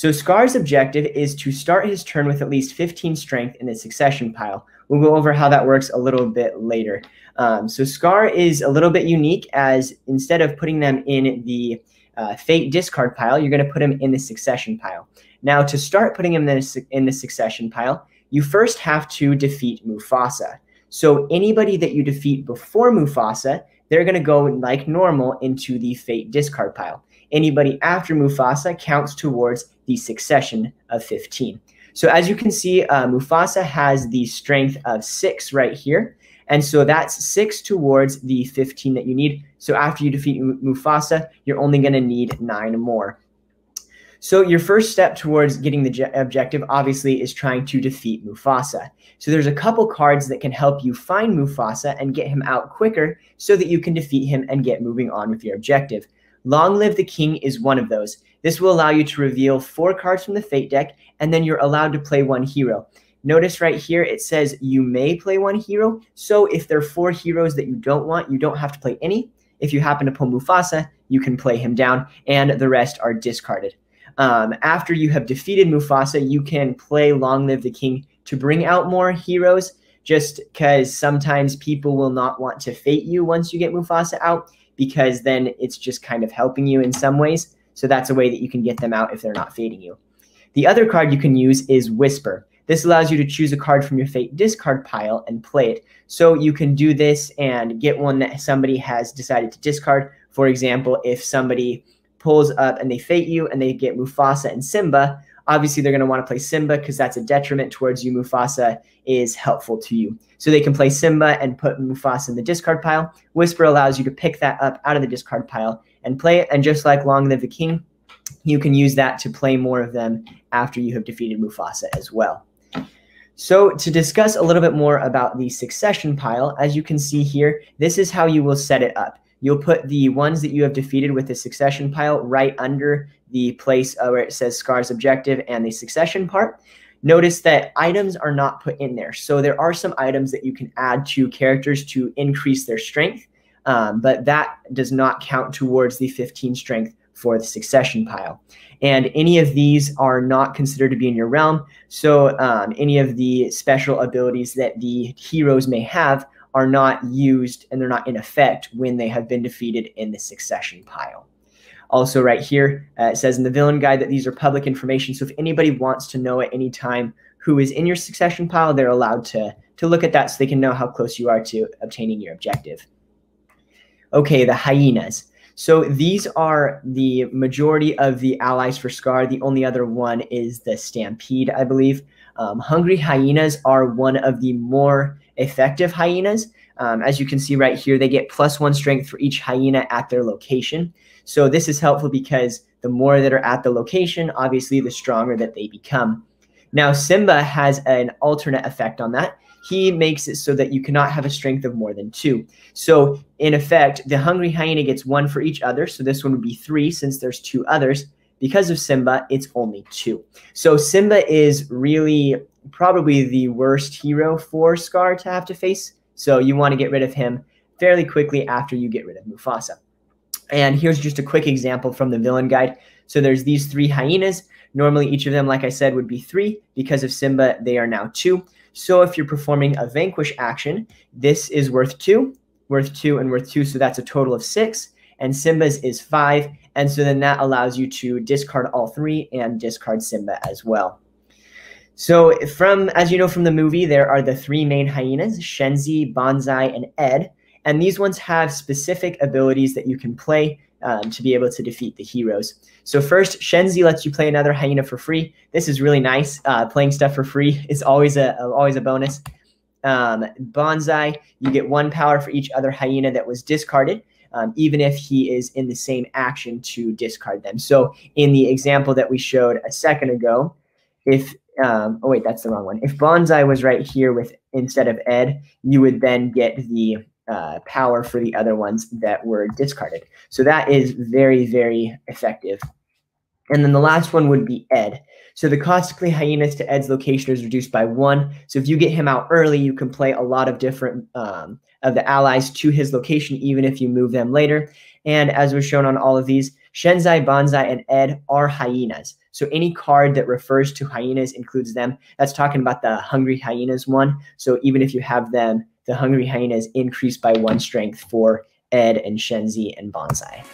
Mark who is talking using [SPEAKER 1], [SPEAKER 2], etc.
[SPEAKER 1] So Scar's objective is to start his turn with at least 15 strength in the succession pile. We'll go over how that works a little bit later. So Scar is a little bit unique, as instead of putting them in the fate discard pile, you're going to put them in the succession pile. Now, to start putting him in the succession pile, you first have to defeat Mufasa. So anybody that you defeat before Mufasa, they're going to go like normal into the fate discard pile. Anybody after Mufasa counts towards the succession of 15. So as you can see, Mufasa has the strength of 6 right here. And so that's 6 towards the 15 that you need. So after you defeat Mufasa, you're only going to need 9 more. So your first step towards getting the objective, obviously, is trying to defeat Mufasa. So there's a couple cards that can help you find Mufasa and get him out quicker so that you can defeat him and get moving on with your objective. Long Live the King is one of those. This will allow you to reveal 4 cards from the Fate deck, and then you're allowed to play 1 hero. Notice right here it says you may play 1 hero, so if there are 4 heroes that you don't want, you don't have to play any. If you happen to pull Mufasa, you can play him down, and the rest are discarded. After you have defeated Mufasa, you can play Long Live the King to bring out more heroes, just because sometimes people will not want to fate you once you get Mufasa out, because then it's just kind of helping you in some ways. So that's a way that you can get them out if they're not fating you. The other card you can use is Whisper. This allows you to choose a card from your fate discard pile and play it. So you can do this and get one that somebody has decided to discard. For example, if somebody pulls up and they fate you and they get Mufasa and Simba, obviously they're going to want to play Simba because that's a detriment towards you. Mufasa is helpful to you. So they can play Simba and put Mufasa in the discard pile. Whisper allows you to pick that up out of the discard pile and play it. And just like Long Live the King, you can use that to play more of them after you have defeated Mufasa as well. So to discuss a little bit more about the succession pile, as you can see here, this is how you will set it up. You'll put the ones that you have defeated with the succession pile right under the place where it says Scar's objective and the succession part. Notice that items are not put in there. So there are some items that you can add to characters to increase their strength, but that does not count towards the 15 strength for the succession pile. And any of these are not considered to be in your realm. So any of the special abilities that the heroes may have are not used and they're not in effect when they have been defeated in the succession pile. Also right here, it says in the villain guide that these are public information. So if anybody wants to know at any time who is in your succession pile, they're allowed to look at that so they can know how close you are to obtaining your objective. Okay, the Hyenas. So these are the majority of the allies for Scar. The only other one is the Stampede, I believe. Hungry Hyenas are one of the more effective hyenas. As you can see right here, they get +1 strength for each hyena at their location. So this is helpful because the more that are at the location, obviously the stronger that they become. Now Simba has an alternate effect on that. He makes it so that you cannot have a strength of more than 2. So in effect, the hungry hyena gets 1 for each other. So this one would be 3 since there's 2 others. Because of Simba, it's only 2. So Simba is really probably the worst hero for Scar to have to face. So you want to get rid of him fairly quickly after you get rid of Mufasa. And here's just a quick example from the villain guide. So there's these 3 hyenas. Normally each of them, like I said, would be 3. Because of Simba, they are now 2. So if you're performing a vanquish action, this is worth 2, and worth 2. So that's a total of 6. And Simba's is 5. And so then that allows you to discard all 3 and discard Simba as well. So as you know from the movie, there are the 3 main hyenas, Shenzi, Bonsai, and Ed. And these ones have specific abilities that you can play to be able to defeat the heroes. So first, Shenzi lets you play another hyena for free. This is really nice. Playing stuff for free is always a bonus. Bonsai, you get 1 power for each other hyena that was discarded, even if he is in the same action to discard them. So in the example that we showed a second ago, if oh wait, that's the wrong one. If Bonsai was right here with instead of Ed, you would then get the power for the other ones that were discarded. So that is very, very effective. And then the last one would be Ed. So the cost to play hyenas to Ed's location is reduced by 1. So if you get him out early, you can play a lot of different of the allies to his location, even if you move them later. And as was shown on all of these, Shenzai, Banzai, and Ed are hyenas. So any card that refers to hyenas includes them. That's talking about the Hungry Hyenas one. So even if you have them, the Hungry Hyenas increase by 1 strength for Ed and Shenzi and Banzai.